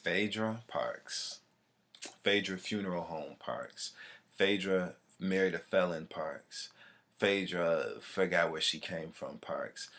Phaedra Parks, Phaedra Funeral Home Parks, Phaedra Married a Felon Parks, Phaedra Forgot Where She Came From Parks.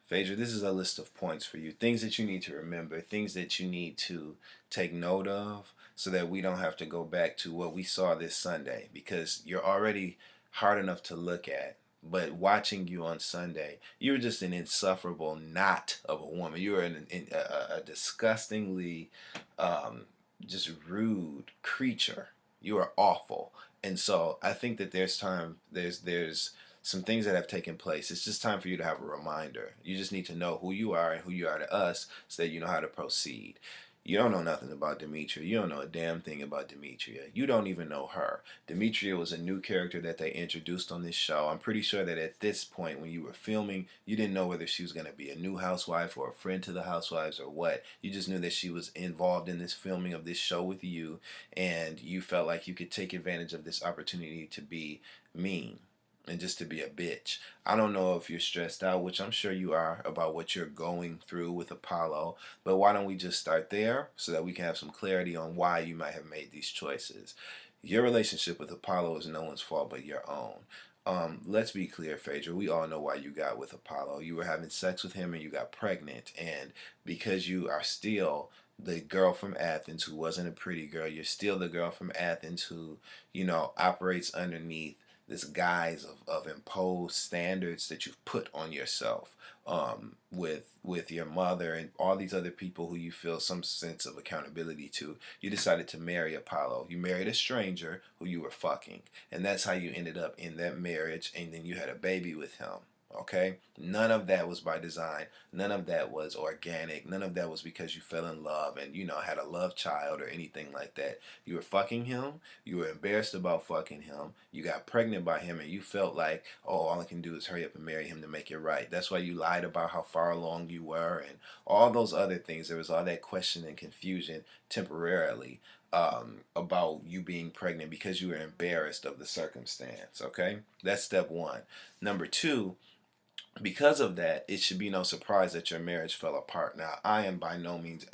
Phaedra, this is a list of points for you. Things that you need to remember, things that you need to take note of so that we don't have to go back to what we saw this Sunday, because you're already hard enough to look at. But watching you on Sunday, you were just an insufferable knot of a woman. You were a disgustingly just rude creature. You are awful. And so I think that there's some things that have taken place. It's just time for you to have a reminder. You just need to know who you are and who you are to us so that you know how to proceed. You don't know nothing about Demetria. You don't know a damn thing about Demetria. You don't even know her. Demetria was a new character that they introduced on this show. I'm pretty sure that at this point when you were filming, you didn't know whether she was going to be a new housewife or a friend to the housewives or what. You just knew that she was involved in this filming of this show with you, and you felt like you could take advantage of this opportunity to be mean and just to be a bitch. I don't know if you're stressed out, which I'm sure you are, about what you're going through with Apollo, but why don't we just start there so that we can have some clarity on why you might have made these choices. Your relationship with Apollo is no one's fault but your own. Let's be clear, Phaedra. We all know why you got with Apollo. You were having sex with him and you got pregnant, and because you are still the girl from Athens who wasn't a pretty girl, you're still the girl from Athens who, operates underneath this guise of imposed standards that you've put on yourself, with your mother and all these other people who you feel some sense of accountability to. You decided to marry Apollo. You married a stranger who you were fucking, and that's how you ended up in that marriage, and then you had a baby with him. Okay? None of that was by design. None of that was organic. None of that was because you fell in love and, had a love child or anything like that. You were fucking him. You were embarrassed about fucking him. You got pregnant by him and you felt like, oh, all I can do is hurry up and marry him to make it right. That's why you lied about how far along you were and all those other things. There was all that question and confusion temporarily about you being pregnant because you were embarrassed of the circumstance. Okay? That's step one. Number two, because of that, it should be no surprise that your marriage fell apart. Now, I am by no means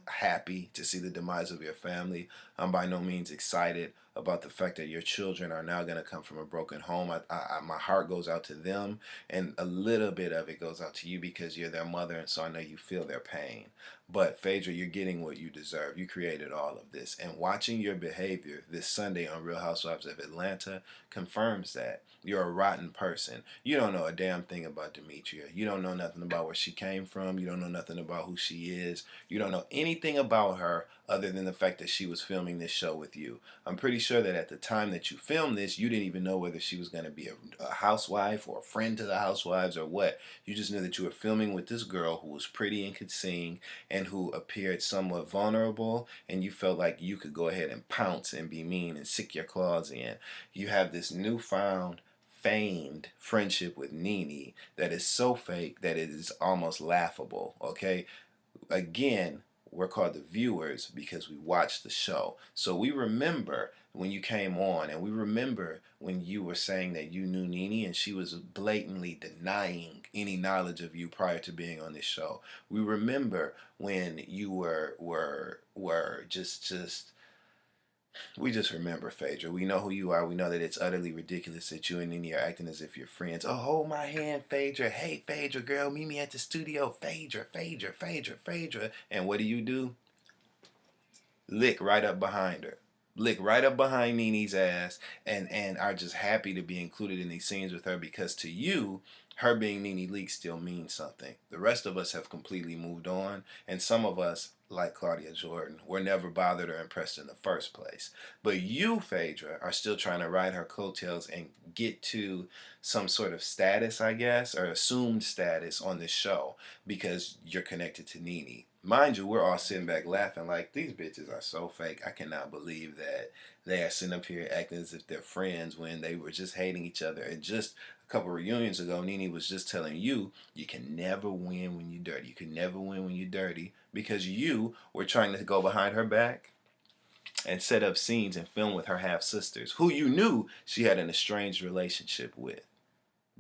happy to see the demise of your family. I'm by no means excited about the fact that your children are now going to come from a broken home. My heart goes out to them, and a little bit of it goes out to you because you're their mother, and so I know you feel their pain. But Phaedra, you're getting what you deserve. You created all of this, and watching your behavior this Sunday on Real Housewives of Atlanta confirms that. You're a rotten person. You don't know a damn thing about Demetria. You don't know nothing about where she came from. You don't know nothing about who she is. You don't know anything about her other than the fact that she was filming this show with you. I'm pretty sure that at the time that you filmed this, you didn't even know whether she was going to be a housewife or a friend to the housewives or what. You just knew that you were filming with this girl who was pretty and could sing and who appeared somewhat vulnerable, and you felt like you could go ahead and pounce and be mean and sick your claws in. You have this newfound feigned friendship with Nene that is so fake that it is almost laughable. Okay? Again, we're called the viewers because we watch the show. So we remember when you came on, and we remember when you were saying that you knew Nene and she was blatantly denying any knowledge of you prior to being on this show. We remember when you were just we just remember, Phaedra. We know who you are. We know that it's utterly ridiculous that you and Nene are acting as if you're friends. Oh, hold my hand, Phaedra. Hey, Phaedra, girl, meet me at the studio. Phaedra, Phaedra, Phaedra, Phaedra. And what do? Lick right up behind her. Lick right up behind Nene's ass and are just happy to be included in these scenes with her because to you, her being Nene Leakes still means something. The rest of us have completely moved on, and some of us, like Claudia Jordan, were never bothered or impressed in the first place. But you, Phaedra, are still trying to ride her coattails and get to some sort of status, I guess, or assumed status on this show because you're connected to Nene. Mind you, we're all sitting back laughing like, these bitches are so fake. I cannot believe that they are sitting up here acting as if they're friends when they were just hating each other. And just a couple reunions ago, Nene was just telling you, you can never win when you're dirty. You can never win when you're dirty because you were trying to go behind her back and set up scenes and film with her half-sisters, who you knew she had an estranged relationship with.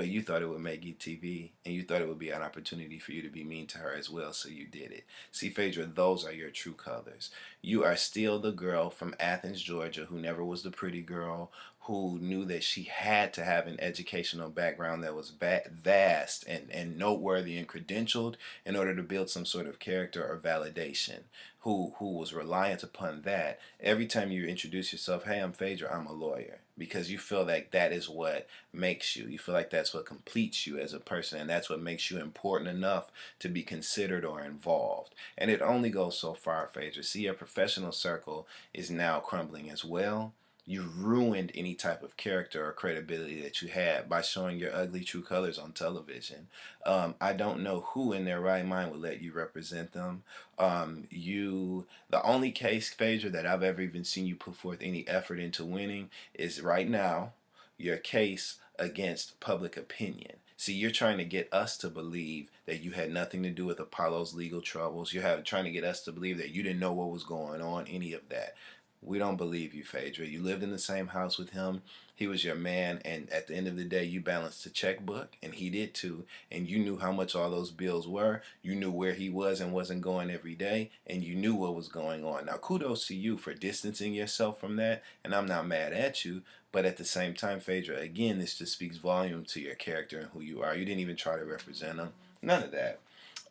but you thought it would make you TV, and you thought it would be an opportunity for you to be mean to her as well, so you did it. See, Phaedra, those are your true colors. You are still the girl from Athens, Georgia, who never was the pretty girl, who knew that she had to have an educational background that was vast and noteworthy and credentialed in order to build some sort of character or validation, who was reliant upon that. Every time you introduce yourself, hey, I'm Phaedra, I'm a lawyer, because you feel like that is what makes you. You feel like that's what completes you as a person, and that's what makes you important enough to be considered or involved. And it only goes so far, Phaedra. See, your professional circle is now crumbling as well. You've ruined any type of character or credibility that you had by showing your ugly true colors on television. I don't know who in their right mind would let you represent them. The only case, Phaedra, that I've ever even seen you put forth any effort into winning is right now your case against public opinion. See, you're trying to get us to believe that you had nothing to do with Apollo's legal troubles. You're trying to get us to believe that you didn't know what was going on, any of that. We don't believe you, Phaedra. You lived in the same house with him. He was your man, and at the end of the day, you balanced the checkbook, and he did too. And you knew how much all those bills were. You knew where he was and wasn't going every day, and you knew what was going on. Now, kudos to you for distancing yourself from that, and I'm not mad at you. But at the same time, Phaedra, again, this just speaks volume to your character and who you are. You didn't even try to represent him. None of that.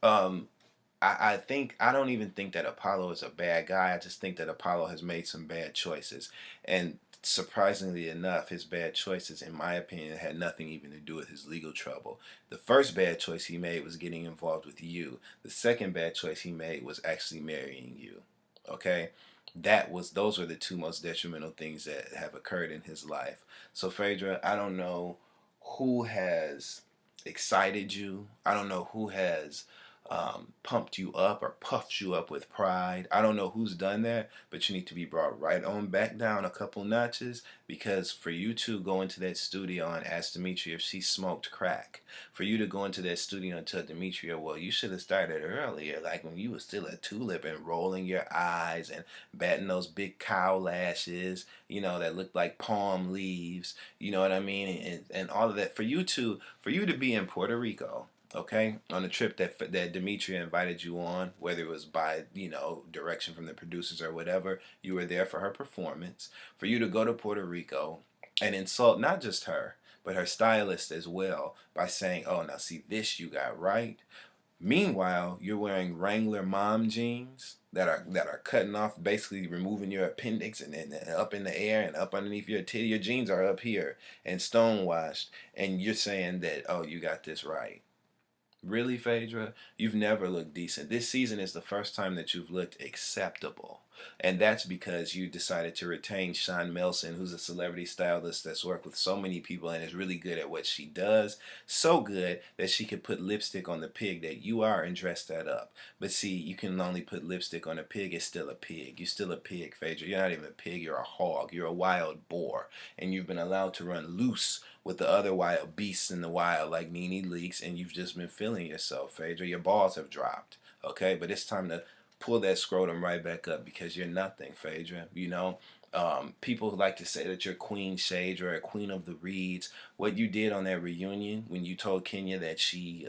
Um, I don't even think that Apollo is a bad guy. I just think that Apollo has made some bad choices. And surprisingly enough, his bad choices, in my opinion, had nothing even to do with his legal trouble. The first bad choice he made was getting involved with you. The second bad choice he made was actually marrying you. Okay? Those were the two most detrimental things that have occurred in his life. So Phaedra, I don't know who has excited you. I don't know who has pumped you up or puffed you up with pride. I don't know who's done that, but you need to be brought right on back down a couple notches, because for you to go into that studio and ask Demetria if she smoked crack, for you to go into that studio and tell Demetria, well, you should have started earlier, like when you were still a tulip, and rolling your eyes and batting those big cow lashes, that looked like palm leaves, you know what I mean, and all of that, for you to be in Puerto Rico, okay, on the trip that Demetria invited you on, whether it was by, direction from the producers or whatever, you were there for her performance. For you to go to Puerto Rico and insult not just her, but her stylist as well by saying, oh, now see, this you got right. Meanwhile, you're wearing Wrangler mom jeans that are cutting off, basically removing your appendix and up in the air and up underneath your titty. Your jeans are up here and stonewashed, and you're saying that, oh, you got this right. Really, Phaedra? You've never looked decent. This season is the first time that you've looked acceptable. And that's because you decided to retain Sean Melson, who's a celebrity stylist that's worked with so many people and is really good at what she does. So good that she could put lipstick on the pig that you are and dress that up. But see, you can only put lipstick on a pig. It's still a pig. You're still a pig, Phaedra. You're not even a pig. You're a hog. You're a wild boar. And you've been allowed to run loose with the other wild beasts in the wild like Nene Leakes, and you've just been feeling yourself, Phaedra. Your balls have dropped, okay? But it's time to pull that scrotum right back up, because you're nothing, Phaedra. People like to say that you're Queen Shade or a Queen of the Reeds. What you did on that reunion when you told Kenya that she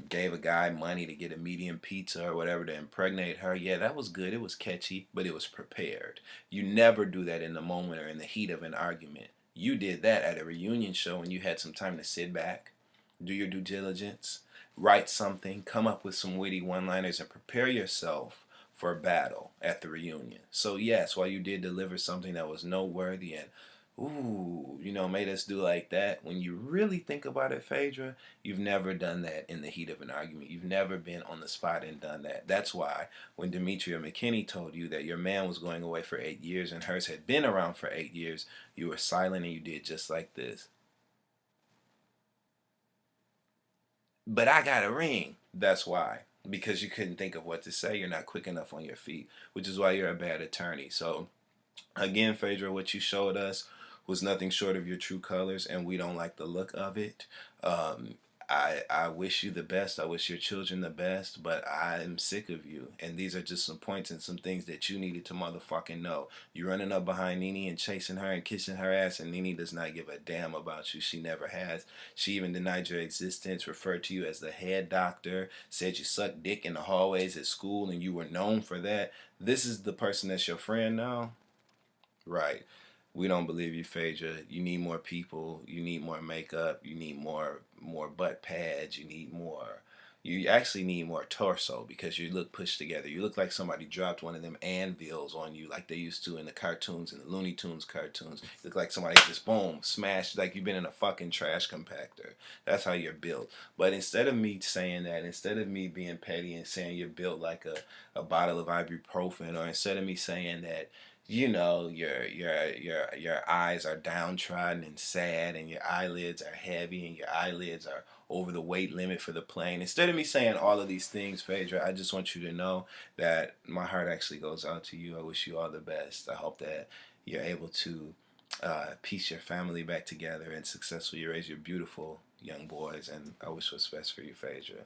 gave a guy money to get a medium pizza or whatever to impregnate her, yeah, that was good. It was catchy, but it was prepared. You never do that in the moment or in the heat of an argument. You did that at a reunion show when you had some time to sit back, do your due diligence, write something, come up with some witty one-liners, and prepare yourself for a battle at the reunion. So yes, while you did deliver something that was noteworthy and made us do like that, when you really think about it, Phaedra, you've never done that in the heat of an argument. You've never been on the spot and done that. That's why when Demetria McKinney told you that your man was going away for 8 years and hers had been around for 8 years, you were silent and you did just like this. But I got a ring. That's why. Because you couldn't think of what to say. You're not quick enough on your feet, which is why you're a bad attorney. So again, Phaedra, what you showed us was nothing short of your true colors, and we don't like the look of it. I wish you the best. I wish your children the best, but I'm sick of you. And these are just some points and some things that you needed to motherfucking know. You running up behind Nene and chasing her and kissing her ass, and Nene does not give a damn about you. She never has. She even denied your existence, referred to you as the head doctor, said you sucked dick in the hallways at school and you were known for that. This is the person that's your friend now? Right. We don't believe you, Phaedra. You need more people. You need more makeup. You need more butt pads. You need more. You actually need more torso because you look pushed together. You look like somebody dropped one of them anvils on you like they used to in the cartoons, in the Looney Tunes cartoons. You look like somebody just boom, smashed like you've been in a fucking trash compactor. That's how you're built. But instead of me saying that, instead of me being petty and saying you're built like a bottle of ibuprofen, or instead of me saying that your eyes are downtrodden and sad, and your eyelids are heavy, and your eyelids are over the weight limit for the plane. Instead of me saying all of these things, Phaedra, I just want you to know that my heart actually goes out to you. I wish you all the best. I hope that you're able to piece your family back together and successfully raise your beautiful young boys. And I wish what's best for you, Phaedra.